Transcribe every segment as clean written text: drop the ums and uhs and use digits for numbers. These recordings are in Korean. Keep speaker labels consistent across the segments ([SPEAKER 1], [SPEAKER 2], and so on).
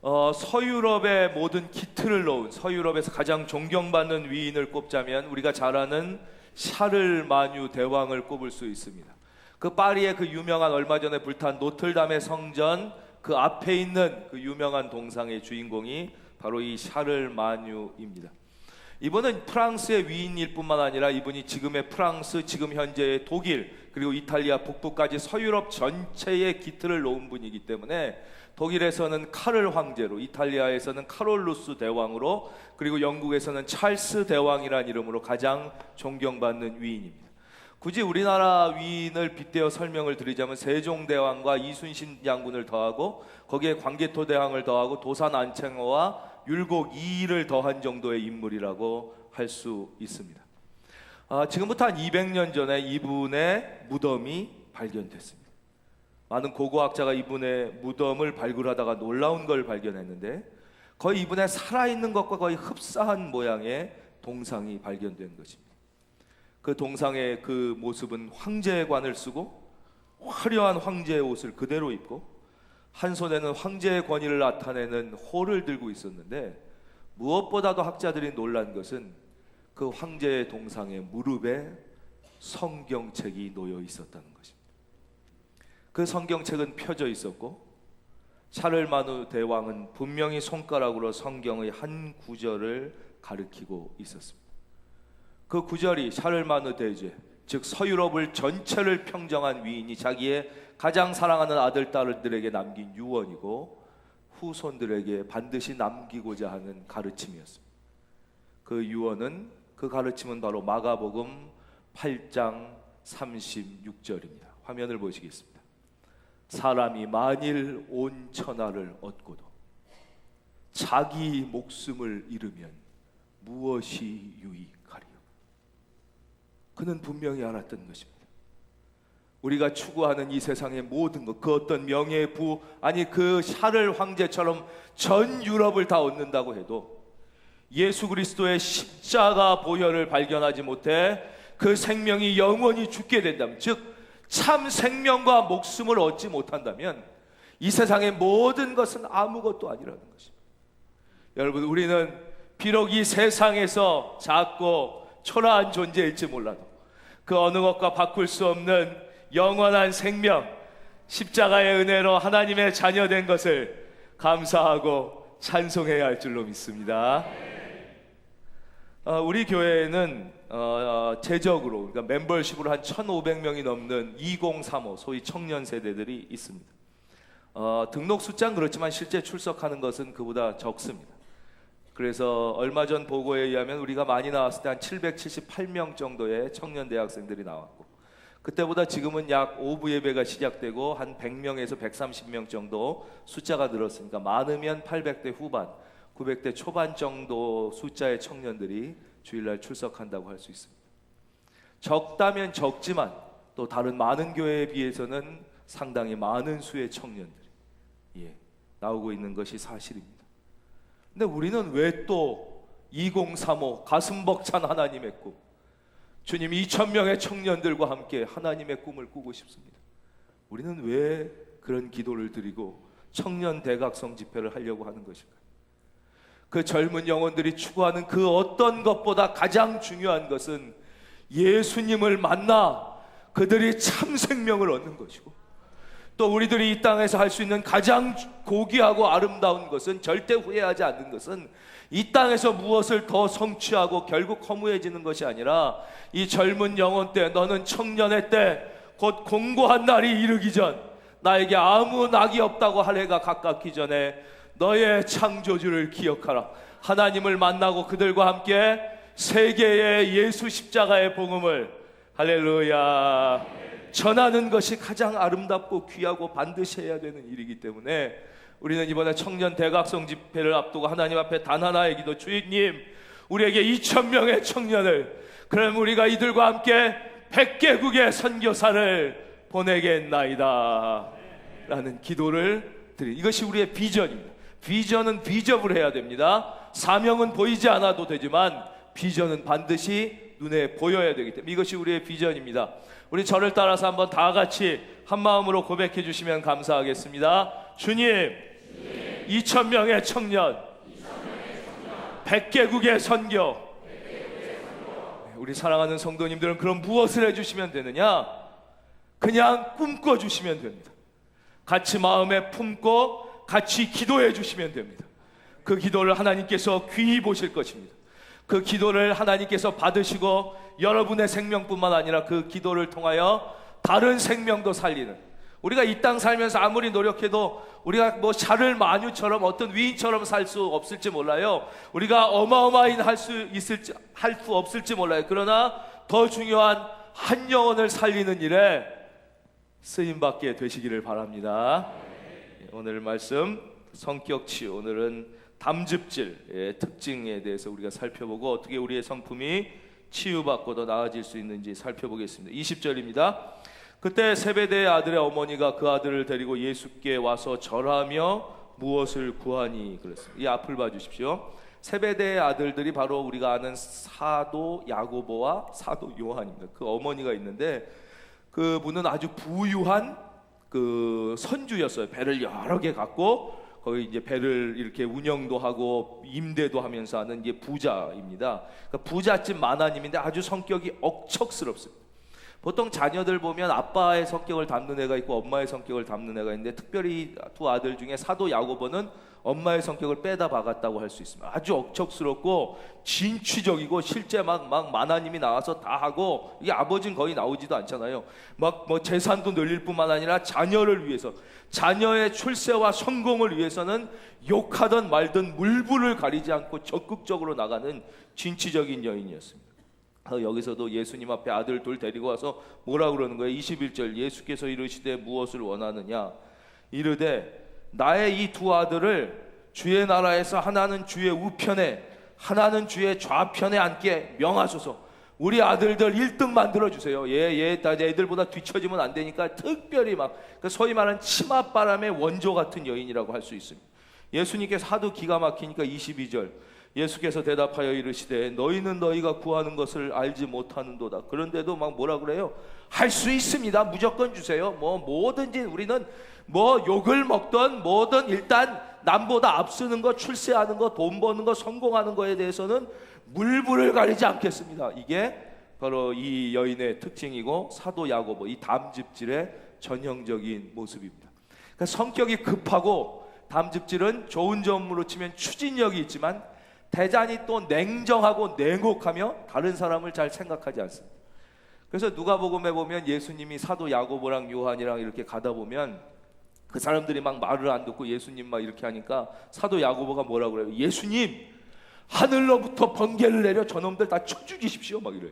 [SPEAKER 1] 서유럽의 모든 기틀을 놓은, 서유럽에서 가장 존경받는 위인을 꼽자면 우리가 잘 아는 샤를마뉴 대왕을 꼽을 수 있습니다. 그 파리의 그 유명한, 얼마 전에 불탄 노틀담의 성전 그 앞에 있는 그 유명한 동상의 주인공이 바로 이 샤를마뉴입니다. 이분은 프랑스의 위인일 뿐만 아니라 이분이 지금의 프랑스, 지금 현재의 독일, 그리고 이탈리아 북부까지 서유럽 전체의 기틀을 놓은 분이기 때문에 독일에서는 카를 황제로, 이탈리아에서는 카롤루스 대왕으로, 그리고 영국에서는 찰스 대왕이라는 이름으로 가장 존경받는 위인입니다. 굳이 우리나라 위인을 빗대어 설명을 드리자면 세종대왕과 이순신 장군을 더하고 거기에 광개토대왕을 더하고 도산 안창호와 율곡 이이를 더한 정도의 인물이라고 할 수 있습니다. 지금부터 한 200년 전에 이분의 무덤이 발견됐습니다. 많은 고고학자가 이분의 무덤을 발굴하다가 놀라운 걸 발견했는데, 거의 이분의 살아있는 것과 거의 흡사한 모양의 동상이 발견된 것입니다. 그 동상의 그 모습은 황제의 관을 쓰고 화려한 황제의 옷을 그대로 입고 한 손에는 황제의 권위를 나타내는 호를 들고 있었는데, 무엇보다도 학자들이 놀란 것은 그 황제의 동상의 무릎에 성경책이 놓여 있었다는 것입니다. 그 성경책은 펴져 있었고 샤를마누 대왕은 분명히 손가락으로 성경의 한 구절을 가리키고 있었습니다. 그 구절이 샤를마누 대제, 즉 서유럽을 전체를 평정한 위인이 자기의 가장 사랑하는 아들, 딸들에게 남긴 유언이고 후손들에게 반드시 남기고자 하는 가르침이었습니다. 그 유언은, 그 가르침은 바로 마가복음 8장 36절입니다. 화면을 보시겠습니다. 사람이 만일 온 천하를 얻고도 자기 목숨을 잃으면 무엇이 유익하리요? 그는 분명히 알았던 것입니다. 우리가 추구하는 이 세상의 모든 것, 그 어떤 명예, 부, 아니 그 샤를 황제처럼 전 유럽을 다 얻는다고 해도 예수 그리스도의 십자가 보혈을 발견하지 못해 그 생명이 영원히 죽게 된다면, 즉 참 생명과 목숨을 얻지 못한다면 이 세상의 모든 것은 아무것도 아니라는 것입니다. 여러분, 우리는 비록 이 세상에서 작고 초라한 존재일지 몰라도 그 어느 것과 바꿀 수 없는 영원한 생명, 십자가의 은혜로 하나님의 자녀된 것을 감사하고 찬송해야 할 줄로 믿습니다. 우리 교회에는 재적으로, 그러니까 멤버십으로 한 1,500명이 넘는 2035 소위 청년 세대들이 있습니다. 등록 숫자는 그렇지만 실제 출석하는 것은 그보다 적습니다. 그래서 얼마 전 보고에 의하면 우리가 많이 나왔을 때 한 778명 정도의 청년 대학생들이 나왔고, 그때보다 지금은 약 오부 예배가 시작되고 한 100명에서 130명 정도 숫자가 늘었으니까 많으면 800대 후반, 900대 초반 정도 숫자의 청년들이 주일날 출석한다고 할 수 있습니다. 적다면 적지만 또 다른 많은 교회에 비해서는 상당히 많은 수의 청년들이 나오고 있는 것이 사실입니다. 근데 우리는 왜 또 2035 가슴 벅찬 하나님의 꿈, 주님 2,000명의 청년들과 함께 하나님의 꿈을 꾸고 싶습니다. 우리는 왜 그런 기도를 드리고 청년 대각성 집회를 하려고 하는 것일까요? 그 젊은 영혼들이 추구하는 그 어떤 것보다 가장 중요한 것은 예수님을 만나 그들이 참 생명을 얻는 것이고, 또 우리들이 이 땅에서 할 수 있는 가장 고귀하고 아름다운 것은, 절대 후회하지 않는 것은 이 땅에서 무엇을 더 성취하고 결국 허무해지는 것이 아니라 이 젊은 영혼 때, 너는 청년의 때 곧 공고한 날이 이르기 전, 나에게 아무 낙이 없다고 할 해가 가깝기 전에 너의 창조주를 기억하라. 하나님을 만나고 그들과 함께 세계의 예수 십자가의 복음을 할렐루야 전하는 것이 가장 아름답고 귀하고 반드시 해야 되는 일이기 때문에 우리는 이번에 청년 대각성 집회를 앞두고 하나님 앞에 단 하나의 기도, 주님 우리에게 2,000명의 청년을, 그럼 우리가 이들과 함께 100개국의 선교사를 보내겠나이다 라는 기도를 드리, 이것이 우리의 비전입니다. 비전은 비전을 해야 됩니다. 사명은 보이지 않아도 되지만 비전은 반드시 눈에 보여야 되기 때문에 이것이 우리의 비전입니다. 우리 저를 따라서 한번 다 같이 한 마음으로 고백해 주시면 감사하겠습니다. 주님, 2,000명의 청년, 100개국의 선교. 우리 사랑하는 성도님들은 그럼 무엇을 해주시면 되느냐? 그냥 꿈꿔주시면 됩니다. 같이 마음에 품고 같이 기도해 주시면 됩니다. 그 기도를 하나님께서 귀히 보실 것입니다. 그 기도를 하나님께서 받으시고 여러분의 생명뿐만 아니라 그 기도를 통하여 다른 생명도 살리는, 우리가 이 땅 살면서 아무리 노력해도 우리가 뭐 샤를 마뉴처럼 어떤 위인처럼 살 수 없을지 몰라요. 우리가 어마어마한 할 수 없을지 몰라요. 그러나 더 중요한 한 영혼을 살리는 일에 쓰임받게 되시기를 바랍니다. 오늘 말씀 성격 치유, 오늘은 담즙질의 특징에 대해서 우리가 살펴보고 어떻게 우리의 성품이 치유받고 더 나아질 수 있는지 살펴보겠습니다. 20절입니다. 그때 세베대의 아들의 어머니가 그 아들을 데리고 예수께 와서 절하며 무엇을 구하니 그랬습니다. 이 앞을 봐주십시오. 세베대의 아들들이 바로 우리가 아는 사도 야고보와 사도 요한입니다. 그 어머니가 있는데 그분은 아주 부유한 그 선주였어요. 배를 여러 개 갖고 거기 이제 배를 이렇게 운영도 하고 임대도 하면서 하는 이제 부자입니다. 그러니까 부잣집 마나님인데 아주 성격이 억척스럽습니다. 보통 자녀들 보면 아빠의 성격을 담는 애가 있고 엄마의 성격을 담는 애가 있는데 특별히 두 아들 중에 사도 야고보는 엄마의 성격을 빼다 박았다고 할 수 있습니다. 아주 억척스럽고 진취적이고 실제 막 마나님이 나와서 다 하고, 이게 아버지는 거의 나오지도 않잖아요. 막 뭐 재산도 늘릴 뿐만 아니라 자녀를 위해서, 자녀의 출세와 성공을 위해서는 욕하든 말든 물불을 가리지 않고 적극적으로 나가는 진취적인 여인이었습니다. 여기서도 예수님 앞에 아들 둘 데리고 와서 뭐라 그러는 거예요? 21절, 예수께서 이르시되 무엇을 원하느냐? 이르되 나의 이 두 아들을 주의 나라에서 하나는 주의 우편에 하나는 주의 좌편에 앉게 명하소서. 우리 아들들 1등 만들어주세요. 애들보다 뒤처지면 안 되니까 특별히 막, 소위 말하는 치맛바람의 원조 같은 여인이라고 할 수 있습니다. 예수님께서 하도 기가 막히니까 22절, 예수께서 대답하여 이르시되 너희는 너희가 구하는 것을 알지 못하는도다. 그런데도 막 뭐라 그래요? 할 수 있습니다. 무조건 주세요. 뭐 뭐든지 우리는 뭐 욕을 먹던 뭐든 일단 남보다 앞서는 거, 출세하는 거, 돈 버는 거, 성공하는 거에 대해서는 물불을 가리지 않겠습니다. 이게 바로 이 여인의 특징이고 사도 야고보, 이 담즙질의 전형적인 모습입니다. 그러니까 성격이 급하고, 담즙질은 좋은 점으로 치면 추진력이 있지만 대단히 또 냉정하고 냉혹하며 다른 사람을 잘 생각하지 않습니다. 그래서 누가복음에 보면 예수님이 사도 야고보랑 요한이랑 이렇게 가다 보면 그 사람들이 막 말을 안 듣고 예수님 막 이렇게 하니까 사도 야고보가 뭐라고 그래요? 예수님, 하늘로부터 번개를 내려 저놈들 다 쳐 죽이십시오 막 이래요.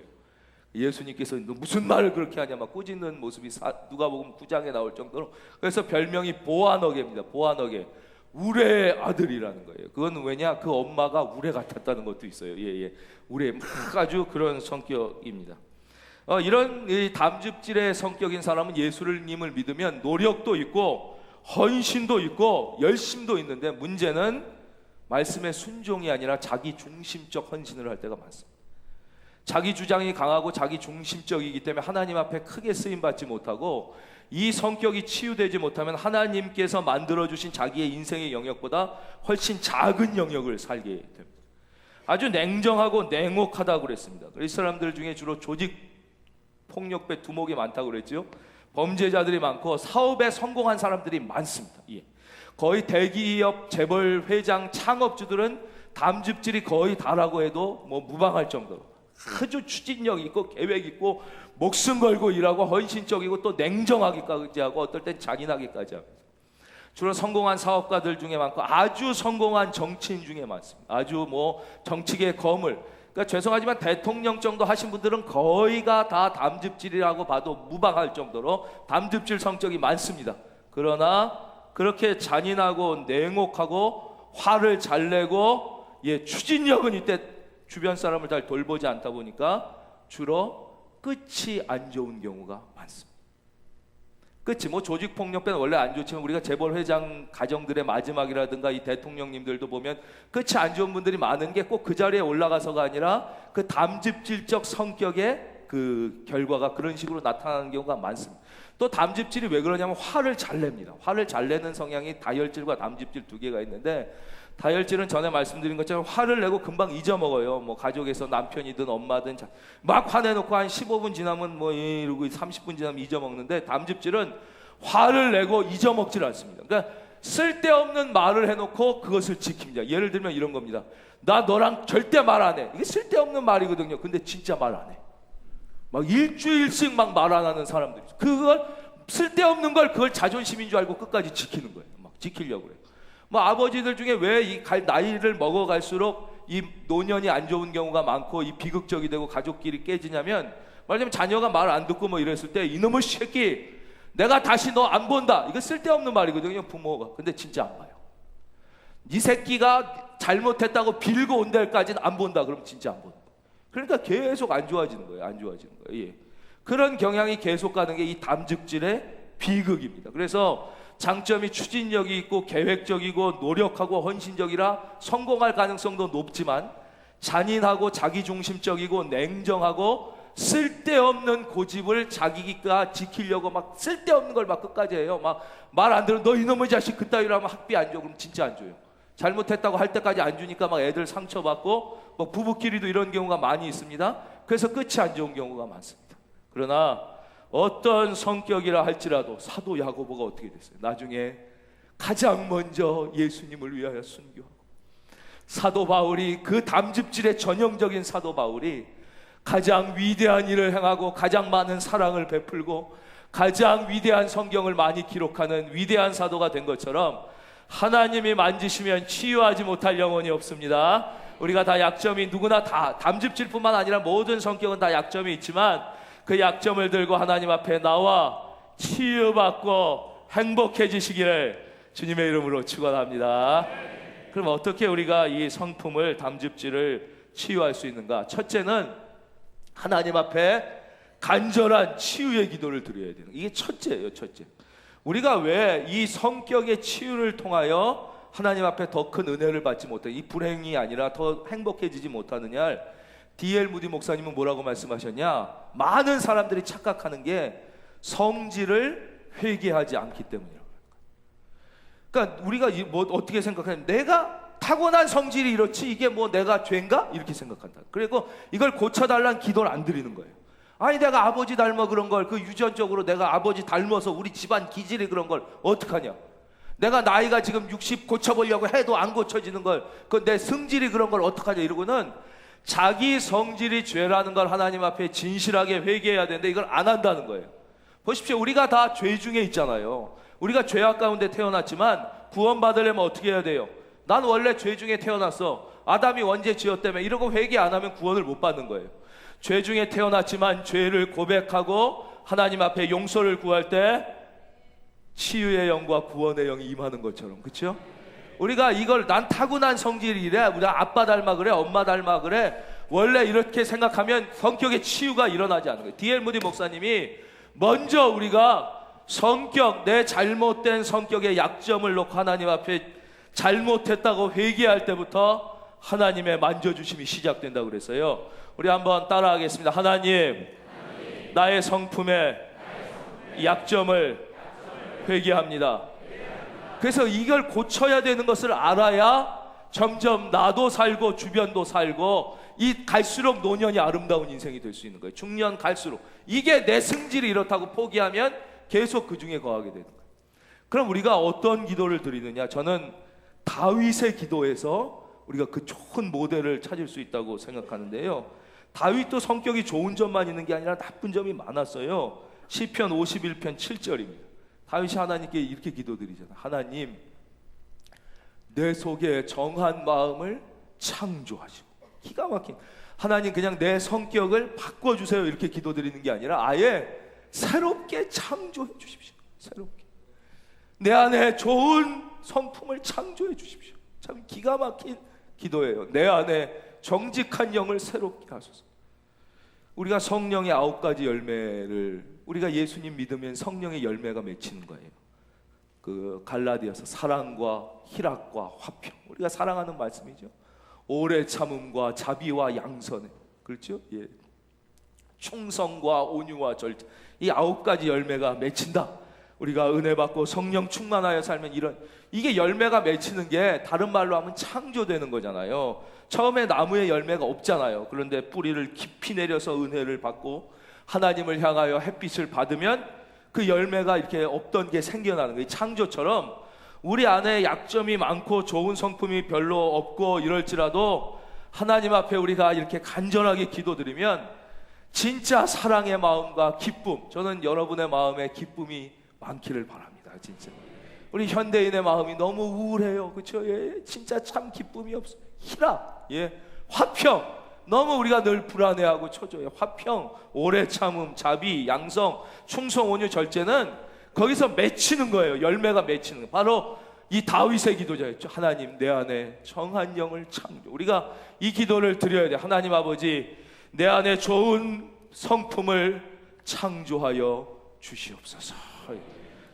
[SPEAKER 1] 예수님께서 너 무슨 말을 그렇게 하냐 막 꾸짖는 모습이 누가복음 9장에 나올 정도로, 그래서 별명이 보아너게입니다. 보아너게, 우레의 아들이라는 거예요. 그건 왜냐? 그 엄마가 우레 같았다는 것도 있어요. 우레 막 아주 그런 성격입니다. 이런 이 담즙질의 성격인 사람은 예수님을 믿으면 노력도 있고 헌신도 있고 열심도 있는데, 문제는 말씀의 순종이 아니라 자기 중심적 헌신을 할 때가 많습니다. 자기 주장이 강하고 자기 중심적이기 때문에 하나님 앞에 크게 쓰임받지 못하고, 이 성격이 치유되지 못하면 하나님께서 만들어주신 자기의 인생의 영역보다 훨씬 작은 영역을 살게 됩니다. 아주 냉정하고 냉혹하다고 그랬습니다. 이 사람들 중에 주로 조직 폭력배 두목이 많다고 그랬죠. 범죄자들이 많고 사업에 성공한 사람들이 많습니다. 거의 대기업 재벌 회장 창업주들은 담즙질이 거의 다라고 해도 뭐 무방할 정도로 아주 추진력 있고 계획 있고 목숨 걸고 일하고 헌신적이고 또 냉정하기까지 하고 어떨 땐 잔인하기까지 합니다. 주로 성공한 사업가들 중에 많고 아주 성공한 정치인 중에 많습니다. 아주 뭐 정치계 거물, 그러니까 죄송하지만 대통령 정도 하신 분들은 거의가 다 담즙질이라고 봐도 무방할 정도로 담즙질 성격이 많습니다. 그러나 그렇게 잔인하고 냉혹하고 화를 잘 내고 추진력은 이때 주변 사람을 잘 돌보지 않다 보니까 주로 끝이 안 좋은 경우가 많습니다. 끝이 뭐 조직폭력배는 원래 안 좋지만 우리가 재벌 회장 가정들의 마지막이라든가 이 대통령님들도 보면 끝이 안 좋은 분들이 많은 게 꼭 그 자리에 올라가서가 아니라 그 담즙질적 성격의 그 결과가 그런 식으로 나타나는 경우가 많습니다. 또 담즙질이 왜 그러냐면 화를 잘 냅니다. 화를 잘 내는 성향이 다혈질과 담즙질 두 개가 있는데, 다혈질은 전에 말씀드린 것처럼 화를 내고 금방 잊어먹어요. 뭐 가족에서 남편이든 엄마든 막 화내놓고 한 15분 지나면 뭐 이러고 30분 지나면 잊어먹는데, 담즙질은 화를 내고 잊어먹질 않습니다. 그러니까 쓸데없는 말을 해놓고 그것을 지킵니다. 예를 들면 이런 겁니다. 나 너랑 절대 말 안 해. 이게 쓸데없는 말이거든요. 근데 진짜 말 안 해. 막 일주일씩 막 말 안 하는 사람들이 있어요. 그걸 쓸데없는 걸 그걸 자존심인 줄 알고 끝까지 지키는 거예요. 막 지키려고 그래요. 뭐 아버지들 중에 왜 이 나이를 먹어갈수록 이 노년이 안 좋은 경우가 많고 이 비극적이 되고 가족끼리 깨지냐면, 말하자면 자녀가 말 안 듣고 뭐 이랬을 때 이놈의 새끼 내가 다시 너 안 본다. 이거 쓸데없는 말이거든요, 부모가. 근데 진짜 안 봐요. 이 새끼가 잘못했다고 빌고 온 데까지는 안 본다. 그럼 진짜 안 본다. 그러니까 계속 안 좋아지는 거예요. 안 좋아지는 거예요. 예. 그런 경향이 계속 가는 게 이 담즙질의 비극입니다. 그래서 장점이 추진력이 있고 계획적이고 노력하고 헌신적이라 성공할 가능성도 높지만, 잔인하고 자기중심적이고 냉정하고 쓸데없는 고집을 자기가 지키려고 막 쓸데없는 걸 막 끝까지 해요. 막 말 안 들으면 너 이놈의 자식 그따위로 하면 학비 안 줘. 그럼 진짜 안 줘요. 잘못했다고 할 때까지 안 주니까 막 애들 상처받고, 뭐 부부끼리도 이런 경우가 많이 있습니다. 그래서 끝이 안 좋은 경우가 많습니다. 그러나 어떤 성격이라 할지라도 사도 야고보가 어떻게 됐어요? 나중에 가장 먼저 예수님을 위하여 순교하고, 사도 바울이, 그 담즙질의 전형적인 사도 바울이 가장 위대한 일을 행하고 가장 많은 사랑을 베풀고 가장 위대한 성경을 많이 기록하는 위대한 사도가 된 것처럼, 하나님이 만지시면 치유하지 못할 영혼이 없습니다. 우리가 다 약점이, 누구나 다, 담즙질뿐만 아니라 모든 성격은 다 약점이 있지만, 그 약점을 들고 하나님 앞에 나와 치유받고 행복해지시기를 주님의 이름으로 축원합니다. 그럼 어떻게 우리가 이 성품을, 담즙질을 치유할 수 있는가? 첫째는 하나님 앞에 간절한 치유의 기도를 드려야 되는, 이게 첫째예요. 첫째. 우리가 왜 이 성격의 치유를 통하여 하나님 앞에 더 큰 은혜를 받지 못해, 이 불행이 아니라 더 행복해지지 못하느냐? D.L. 무디 목사님은 뭐라고 말씀하셨냐? 많은 사람들이 착각하는 게 성질을 회개하지 않기 때문이라고. 그러니까 우리가 뭐 어떻게 생각하냐면, 내가 타고난 성질이 이렇지 이게 뭐 내가 죄인가? 이렇게 생각한다. 그리고 이걸 고쳐달라는 기도를 안 드리는 거예요. 아니 내가 아버지 닮아 그런 걸, 그 유전적으로 내가 아버지 닮아서 우리 집안 기질이 그런 걸 어떡하냐? 내가 나이가 지금 60 고쳐보려고 해도 안 고쳐지는 걸, 그 내 성질이 그런 걸 어떡하냐? 이러고는 자기 성질이 죄라는 걸 하나님 앞에 진실하게 회개해야 되는데 이걸 안 한다는 거예요. 보십시오. 우리가 다 죄 중에 있잖아요. 우리가 죄악 가운데 태어났지만 구원받으려면 어떻게 해야 돼요? 난 원래 죄 중에 태어났어. 아담이 원죄 지었다며, 이러고 회개 안 하면 구원을 못 받는 거예요. 죄 중에 태어났지만 죄를 고백하고 하나님 앞에 용서를 구할 때 치유의 영과 구원의 영이 임하는 것처럼, 그렇죠? 우리가 이걸 난 타고난 성질이래, 우리 아빠 닮아 그래, 엄마 닮아 그래, 원래 이렇게 생각하면 성격의 치유가 일어나지 않는 거예요. D.L. 무디 목사님이 먼저 우리가 성격, 내 잘못된 성격의 약점을 놓고 하나님 앞에 잘못했다고 회개할 때부터 하나님의 만져주심이 시작된다고 그랬어요. 우리 한번 따라하겠습니다. 하나님, 나의 성품의 약점을 회개합니다. 그래서 이걸 고쳐야 되는 것을 알아야 점점 나도 살고 주변도 살고, 이 갈수록 노년이 아름다운 인생이 될 수 있는 거예요. 중년 갈수록 이게 내 성질이 이렇다고 포기하면 계속 그 중에 거하게 되는 거예요. 그럼 우리가 어떤 기도를 드리느냐? 저는 다윗의 기도에서 우리가 그 좋은 모델을 찾을 수 있다고 생각하는데요. 다윗도 성격이 좋은 점만 있는 게 아니라 나쁜 점이 많았어요. 시편 51편 7절입니다. 다윗이 하나님께 이렇게 기도드리잖아요. 하나님, 내 속에 정한 마음을 창조하시고. 기가 막힌, 하나님 그냥 내 성격을 바꿔주세요 이렇게 기도드리는 게 아니라 아예 새롭게 창조해 주십시오. 새롭게 내 안에 좋은 성품을 창조해 주십시오. 참 기가 막힌 기도예요. 내 안에 정직한 영을 새롭게 하소서. 우리가 성령의 9가지 열매를, 우리가 예수님 믿으면 성령의 열매가 맺히는 거예요. 그 갈라디아서 사랑과 희락과 화평, 우리가 사랑하는 말씀이죠. 오래 참음과 자비와 양선에, 그렇죠? 예. 충성과 온유와 절제, 이 9가지 열매가 맺힌다. 우리가 은혜 받고 성령 충만하여 살면 이게 열매가 맺히는 게 다른 말로 하면 창조되는 거잖아요. 처음에 나무에 열매가 없잖아요. 그런데 뿌리를 깊이 내려서 은혜를 받고 하나님을 향하여 햇빛을 받으면 그 열매가 이렇게 없던 게 생겨나는 거예요. 창조처럼 우리 안에 약점이 많고 좋은 성품이 별로 없고 이럴지라도 하나님 앞에 우리가 이렇게 간절하게 기도드리면 진짜 사랑의 마음과 기쁨, 저는 여러분의 마음에 기쁨이 많기를 바랍니다. 진짜 우리 현대인의 마음이 너무 우울해요. 그렇죠? 예, 진짜 참 기쁨이 없어요. 희락, 예, 화평, 너무 우리가 늘 불안해하고 초조해요. 화평, 오래 참음, 자비, 양성, 충성, 온유, 절제는 거기서 맺히는 거예요. 열매가 맺히는 거예요. 바로 이 다윗의 기도자였죠. 하나님, 내 안에 정한 영을 창조. 우리가 이 기도를 드려야 돼요. 하나님 아버지, 내 안에 좋은 성품을 창조하여 주시옵소서.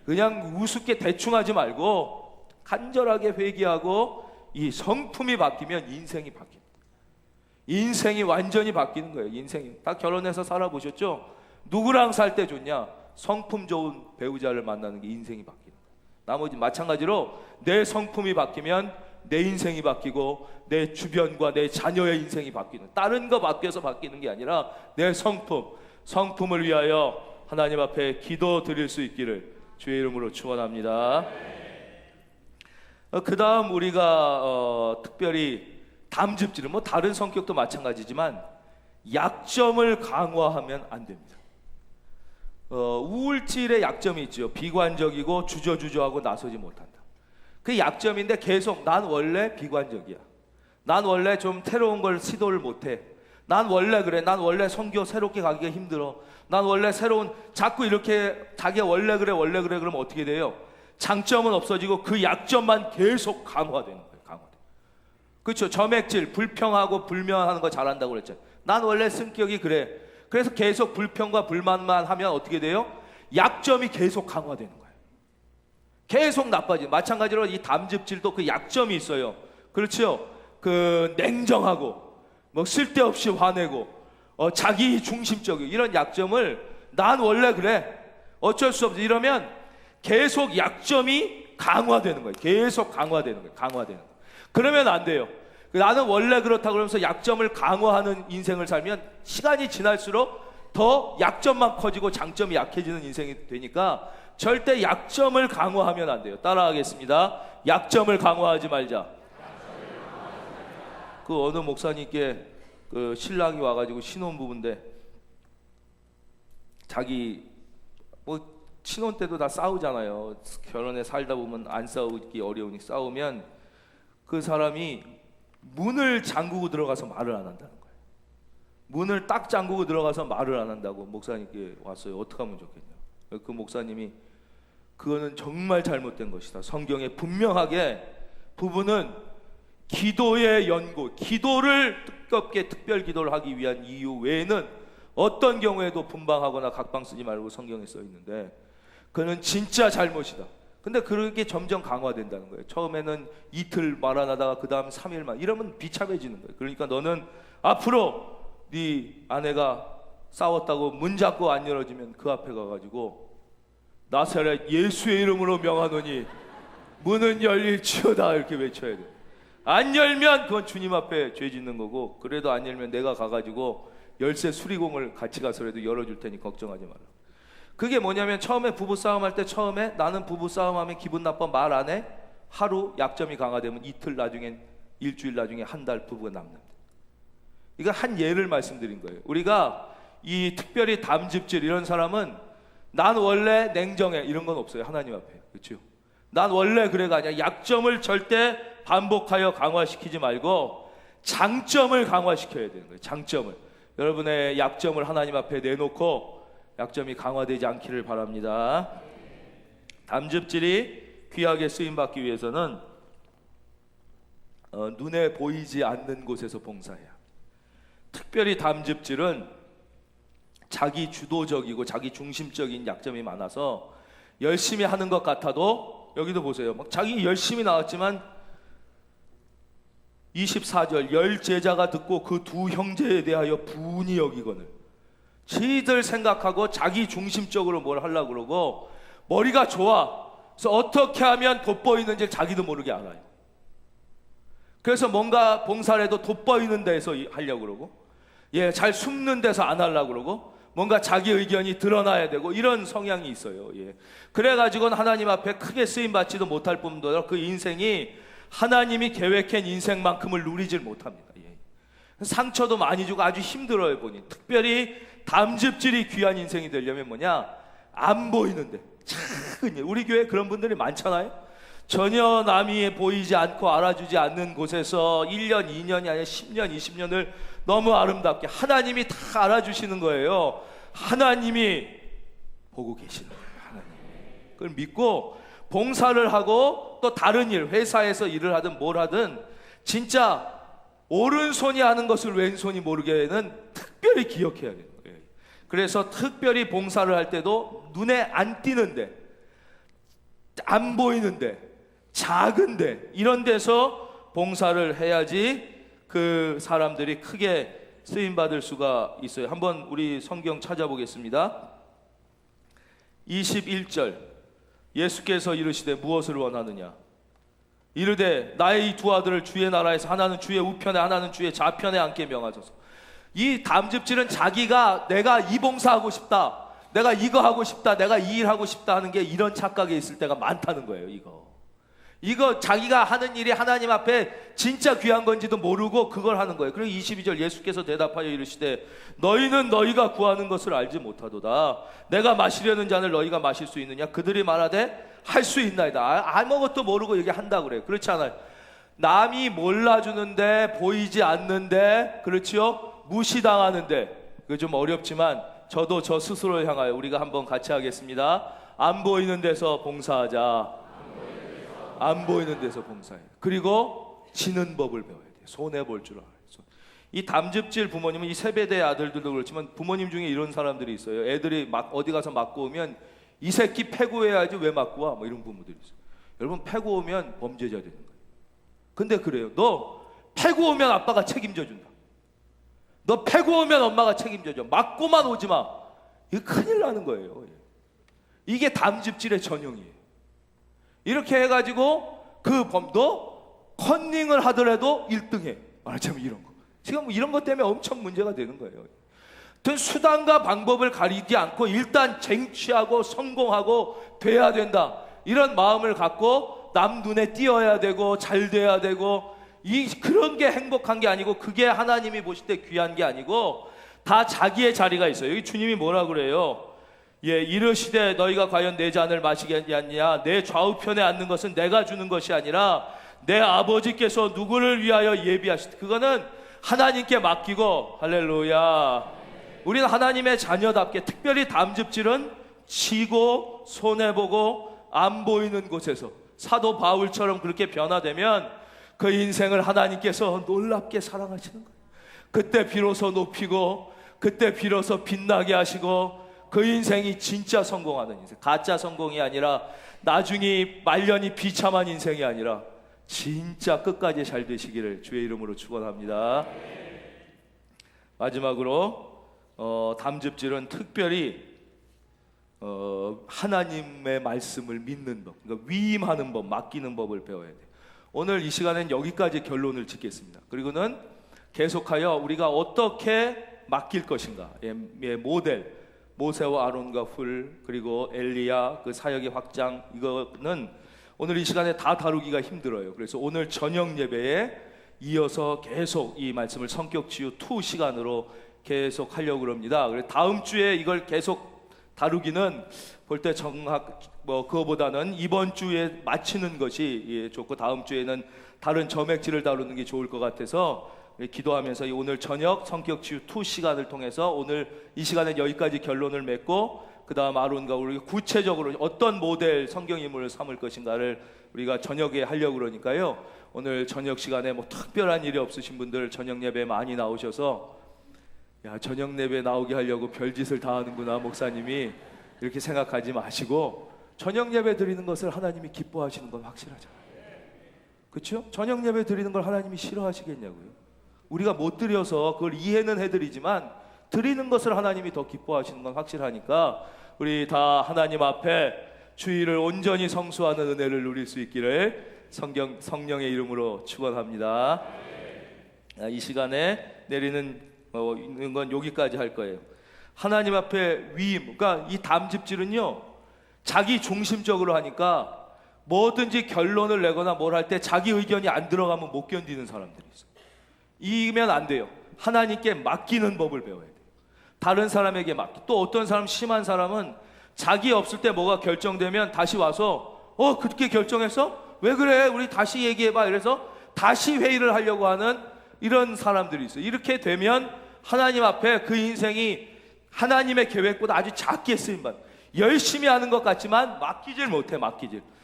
[SPEAKER 1] 그냥 우습게 대충 하지 말고 간절하게 회개하고 이 성품이 바뀌면 인생이 바뀝니다. 인생이 완전히 바뀌는 거예요. 인생이 다 결혼해서 살아보셨죠? 누구랑 살 때 좋냐? 성품 좋은 배우자를 만나는 게 인생이 바뀌는 거예요. 나머지 마찬가지로 내 성품이 바뀌면 내 인생이 바뀌고 내 주변과 내 자녀의 인생이 바뀌는, 다른 거 바뀌어서 바뀌는 게 아니라 내 성품을 위하여 하나님 앞에 기도 드릴 수 있기를 주의 이름으로 축원합니다. 그 다음 우리가 특별히 담즙질은 다른 성격도 마찬가지지만 약점을 강화하면 안 됩니다. 우울질의 약점이 있죠. 비관적이고 주저주저하고 나서지 못한다. 그 약점인데 계속 난 원래 비관적이야. 난 원래 좀 새로운 걸 시도를 못해. 난 원래 그래. 난 원래 선교 새롭게 가기가 힘들어. 난 원래 자꾸 이렇게 자기가 원래 그래 그러면 어떻게 돼요? 장점은 없어지고 그 약점만 계속 강화되는 거예요. 그렇죠. 점액질, 불평하고 불면하는 거 잘한다고 그랬잖아요. 난 원래 성격이 그래. 그래서 계속 불평과 불만만 하면 어떻게 돼요? 약점이 계속 강화되는 거예요. 계속 나빠지는. 마찬가지로 이 담즙질도 그 약점이 있어요. 그렇죠. 그 냉정하고 쓸데없이 화내고 자기 중심적이고 이런 약점을 난 원래 그래, 어쩔 수 없어 이러면 계속 약점이 강화되는 거예요. 계속 강화되는 거예요. 그러면 안 돼요. 나는 원래 그렇다 그러면서 약점을 강화하는 인생을 살면 시간이 지날수록 더 약점만 커지고 장점이 약해지는 인생이 되니까 절대 약점을 강화하면 안 돼요. 따라하겠습니다. 약점을 강화하지 말자. 그 어느 목사님께 그 신랑이 와가지고 신혼부부인데 자기 신혼 때도 다 싸우잖아요. 결혼에 살다 보면 안 싸우기 어려우니 싸우면 그 사람이 문을 잠그고 들어가서 말을 안 한다는 거예요. 문을 딱 잠그고 들어가서 말을 안 한다고 목사님께 왔어요. 어떻게 하면 좋겠냐. 그 목사님이 그거는 정말 잘못된 것이다. 성경에 분명하게 부부는 기도의 연고, 기도를 뜨겁게 특별 기도를 하기 위한 이유 외에는 어떤 경우에도 분방하거나 각방 쓰지 말고 성경에 써 있는데 그는 진짜 잘못이다. 근데 그렇게 점점 강화된다는 거예요. 처음에는 이틀 말 안 하다가 그 다음 3일만 이러면 비참해지는 거예요. 그러니까 너는 앞으로 네 아내가 싸웠다고 문 잡고 안 열어주면 그 앞에 가가지고 나사렛 예수의 이름으로 명하노니 문은 열릴지어다 이렇게 외쳐야 돼. 안 열면 그건 주님 앞에 죄 짓는 거고, 그래도 안 열면 내가 가가지고 열쇠 수리공을 같이 가서라도 열어줄 테니 걱정하지 마라. 그게 뭐냐면 처음에 부부싸움 할 때 처음에 나는 부부싸움 하면 기분 나빠 말 안 해. 하루 약점이 강화되면 이틀 나중엔 일주일 나중에 한 달 부부가 남는다. 이거 한 예를 말씀드린 거예요. 우리가 이 특별히 담즙질 이런 사람은 난 원래 냉정해 이런 건 없어요. 하나님 앞에. 그렇죠? 난 원래 그래가 아니야. 약점을 절대 반복하여 강화시키지 말고 장점을 강화시켜야 되는 거예요. 장점을. 여러분의 약점을 하나님 앞에 내놓고 약점이 강화되지 않기를 바랍니다. 담즙질이 귀하게 쓰임받기 위해서는 눈에 보이지 않는 곳에서 봉사해야. 특별히 담즙질은 자기 주도적이고 자기 중심적인 약점이 많아서 열심히 하는 것 같아도, 여기도 보세요. 막 자기 열심히 나왔지만 24절 열 제자가 듣고 그 두 형제에 대하여 분이 여기거늘 지들 생각하고 자기 중심적으로 뭘 하려고 그러고, 머리가 좋아. 그래서 어떻게 하면 돋보이는지 자기도 모르게 알아요. 그래서 뭔가 봉사를 해도 돋보이는 데서 하려고 그러고, 잘 숨는 데서 안 하려고 그러고, 뭔가 자기 의견이 드러나야 되고, 이런 성향이 있어요. 그래가지고는 하나님 앞에 크게 쓰임받지도 못할 뿐더러 그 인생이 하나님이 계획한 인생만큼을 누리질 못합니다. 상처도 많이 주고 아주 힘들어요. 보니 특별히 담즙질이 귀한 인생이 되려면 뭐냐, 안 보이는데 작은 일. 우리 교회 그런 분들이 많잖아요. 전혀 남이 보이지 않고 알아주지 않는 곳에서 1년 2년이 아니라 10년 20년을 너무 아름답게 하나님이 다 알아주시는 거예요. 하나님이 보고 계시는 거예요. 하나님. 그걸 믿고 봉사를 하고 또 다른 일, 회사에서 일을 하든 뭘 하든 진짜 오른손이 하는 것을 왼손이 모르게는 특별히 기억해야 되는 거예요. 그래서 특별히 봉사를 할 때도 눈에 안 띄는데, 안 보이는데, 작은데, 이런 데서 봉사를 해야지 그 사람들이 크게 쓰임받을 수가 있어요. 한번 우리 성경 찾아보겠습니다. 21절, 예수께서 이르시되 무엇을 원하느냐? 이르되 나의 이 두 아들을 주의 나라에서 하나는 주의 우편에 하나는 주의 좌편에 앉게 명하소서. 이 담즙질은 자기가 내가 이 봉사하고 싶다, 내가 이거 하고 싶다, 내가 이 일 하고 싶다 하는 게 이런 착각에 있을 때가 많다는 거예요. 이거 자기가 하는 일이 하나님 앞에 진짜 귀한 건지도 모르고 그걸 하는 거예요. 그리고 22절, 예수께서 대답하여 이르시되 너희는 너희가 구하는 것을 알지 못하도다. 내가 마시려는 잔을 너희가 마실 수 있느냐? 그들이 말하되 할 수 있나이다. 아무것도 모르고 얘기한다 그래요. 그렇지 않아요? 남이 몰라주는데, 보이지 않는데, 그렇지요? 무시당하는데, 그거 좀 어렵지만 저도 저 스스로를 향하여 우리가 한번 같이 하겠습니다. 안 보이는 데서 봉사하자. 안 보이는 데서 봉사해. 그리고 지는 법을 배워야 돼. 손해 볼 줄 알아요. 이 담즙질 부모님은, 이 세배대 아들들도 그렇지만 부모님 중에 이런 사람들이 있어요. 애들이 막 어디 가서 맞고 오면 이 새끼 패고 해야지 왜 맞고 와? 뭐 이런 부모들이 있어요. 여러분, 패고 오면 범죄자 되는 거예요. 근데 그래요. 너 패고 오면 아빠가 책임져 준다. 너 패고 오면 엄마가 책임져 줘. 맞고만 오지 마. 이거 큰일 나는 거예요. 이게 담즙질의 전형이에요. 이렇게 해가지고 그 범도 컨닝을 하더라도 1등해. 말하자면 이런 거. 지금 이런 것 때문에 엄청 문제가 되는 거예요. 어떤 수단과 방법을 가리지 않고 일단 쟁취하고 성공하고 돼야 된다, 이런 마음을 갖고 남 눈에 띄어야 되고 잘 돼야 되고, 그런 게 행복한 게 아니고, 그게 하나님이 보실 때 귀한 게 아니고, 다 자기의 자리가 있어요. 여기 주님이 뭐라 그래요? 이르시되 너희가 과연 내 잔을 마시겠느냐? 내 좌우편에 앉는 것은 내가 주는 것이 아니라 내 아버지께서 누구를 위하여 예비하시되. 그거는 하나님께 맡기고. 할렐루야. 우리는 하나님의 자녀답게, 특별히 담즙질은 치고 손해보고 안 보이는 곳에서 사도 바울처럼 그렇게 변화되면 그 인생을 하나님께서 놀랍게 사랑하시는 거예요. 그때 비로소 높이고, 그때 비로소 빛나게 하시고, 그 인생이 진짜 성공하는 인생, 가짜 성공이 아니라, 나중에 말년이 비참한 인생이 아니라 진짜 끝까지 잘 되시기를 주의 이름으로 축원합니다. 마지막으로 담즙질은 특별히 하나님의 말씀을 믿는 법, 그러니까 위임하는 법, 맡기는 법을 배워야 돼요. 오늘 이 시간엔 여기까지 결론을 짓겠습니다. 그리고는 계속하여 우리가 어떻게 맡길 것인가, 모델, 모세와 아론과 훌, 그리고 엘리야 그 사역의 확장, 이거는 오늘 이 시간에 다 다루기가 힘들어요. 그래서 오늘 저녁 예배에 이어서 계속 이 말씀을 성격치유 2 시간으로 계속 하려고 합니다. 그래서 다음 주에 이걸 계속 다루기는 볼 때 그거보다는 이번 주에 마치는 것이 좋고, 다음 주에는 다른 점액질을 다루는 게 좋을 것 같아서 기도하면서 오늘 저녁 성격치유 2 시간을 통해서 오늘 이 시간에 여기까지 결론을 맺고, 그 다음 아론과 우리 구체적으로 어떤 모델 성경 인물을 삼을 것인가를 우리가 저녁에 하려고 그러니까요. 오늘 저녁 시간에 뭐 특별한 일이 없으신 분들 저녁 예배 많이 나오셔서, 야, 저녁 예배 나오게 하려고 별짓을 다 하는구나 목사님이, 이렇게 생각하지 마시고 저녁 예배 드리는 것을 하나님이 기뻐하시는 건 확실하잖아요. 그렇죠? 저녁 예배 드리는 걸 하나님이 싫어하시겠냐고요. 우리가 못 드려서 그걸 이해는 해드리지만 드리는 것을 하나님이 더 기뻐하시는 건 확실하니까 우리 다 하나님 앞에 주일을 온전히 성수하는 은혜를 누릴 수 있기를 성령의 이름으로 축원합니다. 이 시간에 내리는 있는 건 여기까지 할 거예요. 하나님 앞에 위임, 그러니까 이 담즙질은요 자기 중심적으로 하니까 뭐든지 결론을 내거나 뭘 할 때 자기 의견이 안 들어가면 못 견디는 사람들이 있어요. 이면 안 돼요. 하나님께 맡기는 법을 배워야 돼요. 다른 사람에게 맡기. 또 어떤 사람, 심한 사람은 자기 없을 때 뭐가 결정되면 다시 와서 그렇게 결정했어? 왜 그래? 우리 다시 얘기해봐. 이래서 다시 회의를 하려고 하는 이런 사람들이 있어요. 이렇게 되면 하나님 앞에 그 인생이 하나님의 계획보다 아주 작게 쓰임받, 열심히 하는 것 같지만 맡기질 못해.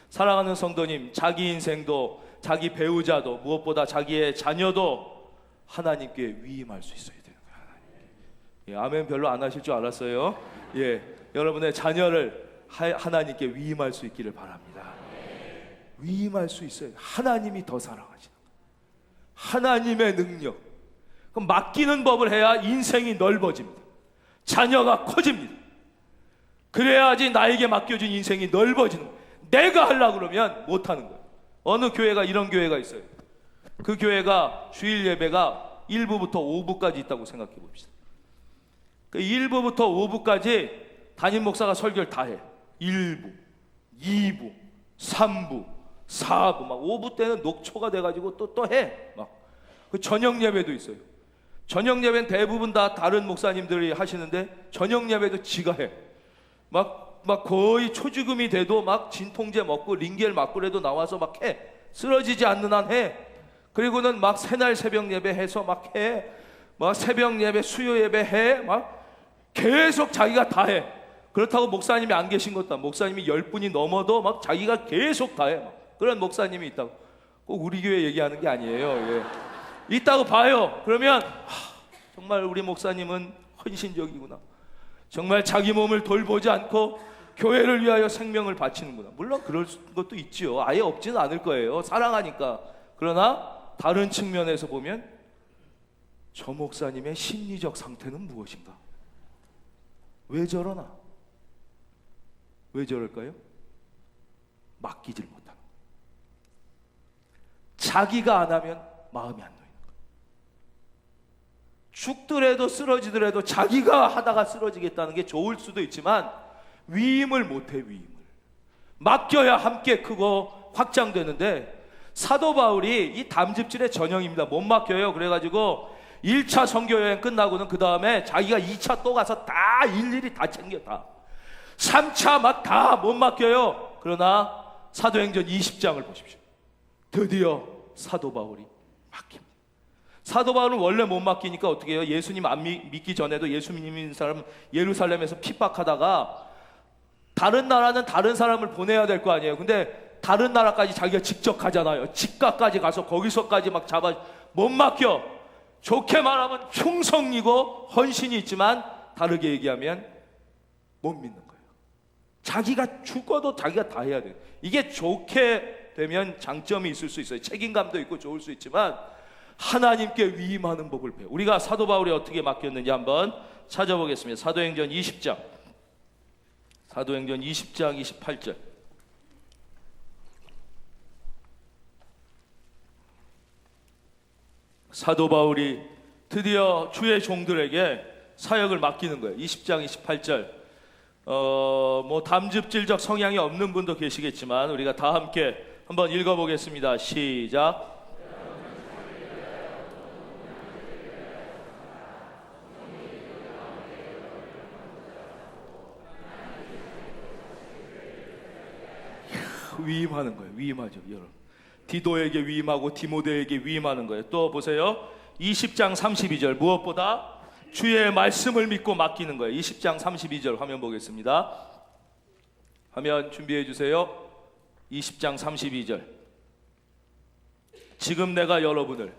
[SPEAKER 1] 사랑하는 성도님, 자기 인생도 자기 배우자도 무엇보다 자기의 자녀도 하나님께 위임할 수 있어야 돼요. 예, 아멘 별로 안 하실 줄 알았어요. 예, 여러분의 자녀를 하나님께 위임할 수 있기를 바랍니다. 위임할 수 있어요. 하나님이 더 사랑하시는 하나님의 능력. 그럼 맡기는 법을 해야 인생이 넓어집니다. 자녀가 커집니다. 그래야지 나에게 맡겨진 인생이 넓어지는 거예요. 내가 하려고 그러면 못하는 거예요. 어느 교회가 이런 교회가 있어요. 그 교회가 주일 예배가 1부부터 5부까지 있다고 생각해 봅시다. 그 1부부터 5부까지 담임 목사가 설교를 다 해. 1부, 2부, 3부, 4부, 막 5부 때는 녹초가 돼가지고 또 해. 막 그 저녁 예배도 있어요. 저녁 예배는 대부분 다 다른 목사님들이 하시는데 저녁 예배도 지가 해. 막 거의 초죽음이 돼도 막 진통제 먹고 링겔 맞고 그래도 나와서 막 해. 쓰러지지 않는 한 해. 그리고는 막 새날 새벽 예배 해서 막 해. 막 새벽 예배, 수요 예배 해. 막 계속 자기가 다 해. 그렇다고 목사님이 안 계신 것도 아니고 목사님이 10분이 넘어도 막 자기가 계속 다 해. 막 그런 목사님이 있다고. 꼭 우리 교회 얘기하는 게 아니에요. 예. 있다고 봐요. 그러면 정말 우리 목사님은 헌신적이구나. 정말 자기 몸을 돌보지 않고 교회를 위하여 생명을 바치는구나. 물론 그럴 것도 있지요. 아예 없지는 않을 거예요. 사랑하니까. 그러나 다른 측면에서 보면 저 목사님의 심리적 상태는 무엇인가? 왜 저러나? 왜 저럴까요? 맡기질 못하는 거예요. 자기가 안 하면 마음이 안 놓이는 거예요. 죽더라도 쓰러지더라도 자기가 하다가 쓰러지겠다는 게 좋을 수도 있지만 위임을 못해. 위임을 맡겨야 함께 크고 확장되는데 사도 바울이 이 담즙질의 전형입니다. 못 맡겨요. 그래가지고 1차 선교여행 끝나고는 그 다음에 자기가 2차 또 가서 다 일일이 다 챙겨. 다 3차 막 다 못 맡겨요. 그러나 사도행전 20장을 보십시오. 드디어 사도 바울이 맡깁니다. 사도 바울은 원래 못 맡기니까 어떻게 해요? 예수님 안 믿기 전에도 예수 믿는 사람은 예루살렘에서 핍박하다가 다른 나라는 다른 사람을 보내야 될 거 아니에요. 근데 다른 나라까지 자기가 직접 가잖아요. 직가까지 가서 거기서까지 막 잡아. 못 맡겨. 좋게 말하면 충성이고 헌신이 있지만 다르게 얘기하면 못 믿는 거예요. 자기가 죽어도 자기가 다 해야 돼요. 이게 좋게 되면 장점이 있을 수 있어요. 책임감도 있고 좋을 수 있지만 하나님께 위임하는 법을 배워. 우리가 사도 바울이 어떻게 맡겼는지 한번 찾아보겠습니다. 사도행전 20장 28절. 사도 바울이 드디어 주의 종들에게 사역을 맡기는 거예요. 20장 28절. 뭐 담즙질적 성향이 없는 분도 계시겠지만 우리가 다 함께 한번 읽어보겠습니다. 시작. 위임하는 거예요. 위임하죠, 여러분. 디도에게 위임하고 디모데에게 위임하는 거예요. 또 보세요. 20장 32절. 무엇보다 주의 말씀을 믿고 맡기는 거예요. 20장 32절 화면 보겠습니다. 화면 준비해 주세요. 20장 32절. 지금 내가 여러분을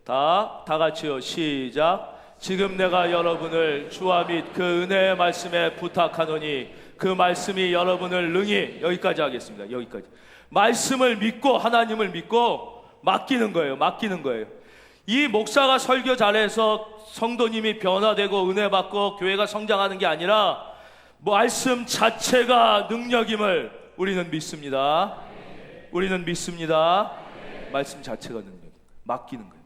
[SPEAKER 1] 다 같이요. 시작. 지금 내가 여러분을 주와 및 그 은혜의 말씀에 부탁하노니 그 말씀이 여러분을 능히, 여기까지 하겠습니다. 여기까지. 말씀을 믿고 하나님을 믿고 맡기는 거예요. 이 목사가 설교 잘해서 성도님이 변화되고 은혜 받고 교회가 성장하는 게 아니라 말씀 자체가 능력임을 우리는 믿습니다. 우리는 믿습니다. 말씀 자체가 능력. 맡기는 거예요.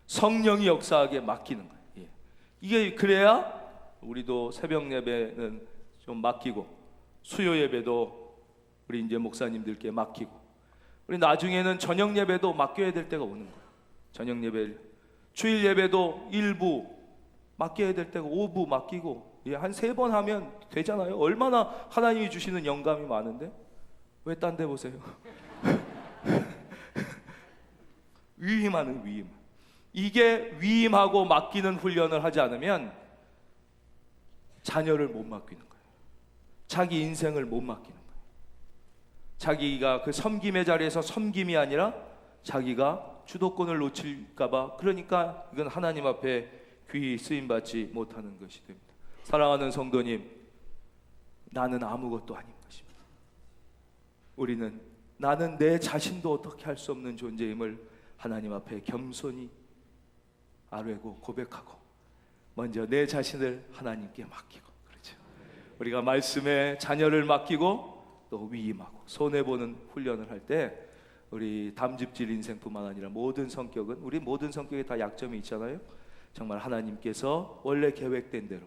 [SPEAKER 1] 성령이 역사하게 맡기는 거예요. 예. 이게 그래야 우리도 새벽 예배는 좀 맡기고 수요 예배도 우리 이제 목사님들께 맡기고 우리 나중에는 저녁 예배도 맡겨야 될 때가 오는 거예요. 저녁 예배, 주일 예배도 일부 맡겨야 될 때가 오부 맡기고 한 3번 하면 되잖아요. 얼마나 하나님이 주시는 영감이 많은데 왜 딴 데 보세요? 위임하는 위임. 이게 위임하고 맡기는 훈련을 하지 않으면 자녀를 못 맡기는 거예요. 자기 인생을 못 맡기는 거예요. 자기가 그 섬김의 자리에서 섬김이 아니라 자기가 주도권을 놓칠까봐, 그러니까 이건 하나님 앞에 귀히 쓰임받지 못하는 것이 됩니다. 사랑하는 성도님, 나는 아무것도 아닌 것입니다. 우리는 나는 내 자신도 어떻게 할 수 없는 존재임을 하나님 앞에 겸손히 아뢰고 고백하고 먼저 내 자신을 하나님께 맡기고, 그렇죠. 우리가 말씀에 자녀를 맡기고 또 위임하고 손해보는 훈련을 할 때 우리 담즙질 인생뿐만 아니라 모든 성격은, 우리 모든 성격에 다 약점이 있잖아요. 정말 하나님께서 원래 계획된 대로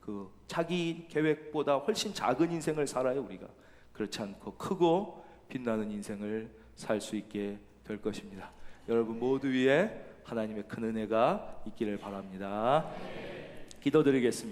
[SPEAKER 1] 그 자기 계획보다 훨씬 작은 인생을 살아요. 우리가 그렇지 않고 크고 빛나는 인생을 살 수 있게 될 것입니다. 여러분 모두 위에 하나님의 큰 은혜가 있기를 바랍니다. 기도드리겠습니다.